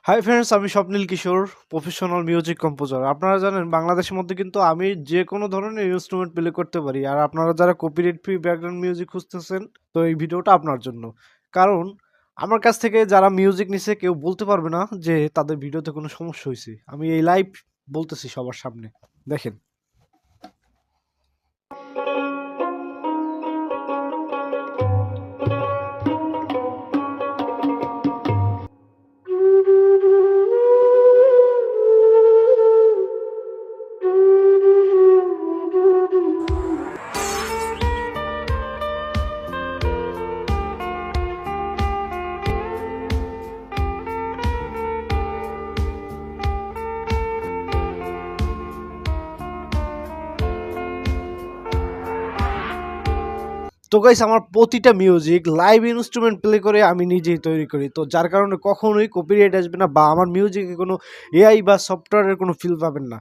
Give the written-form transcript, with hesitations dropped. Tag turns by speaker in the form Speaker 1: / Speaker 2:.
Speaker 1: Hi friends, আমি স্বপ্নিল কিশোর, professional music composer. আপনারা জানেন বাংলাদেশের মধ্যে কিন্তু আমি যে কোনো ধরনের ইনস্ট্রুমেন্ট প্লে করতে পারি। আর আপনারা যারা কপিরাইট ফ্রি ব্যাকগ্রাউন্ড মিউজিক খুঁজতেছেন, তো এই ভিডিওটা আপনার জন্য। কারণ আমার কাছ থেকে যারা মিউজিক নিছে কেউ বলতে পারবে না যে তাদের ভিডিওতে কোনো সমস্যা হয়েছে। আমি এই লাইভ বলতেছি সবার সামনে, দেখেন। তো গাইস, আমার প্রতিটা মিউজিক লাইভ ইনস্ট্রুমেন্ট প্লে করে আমি নিজেই তৈরি করি। তো যার কারণে কখনোই কপিরাইট আসবে না বা আমার মিউজিকে কোনো এআই বা সফটওয়্যারের কোনো ফিল পাবেন না।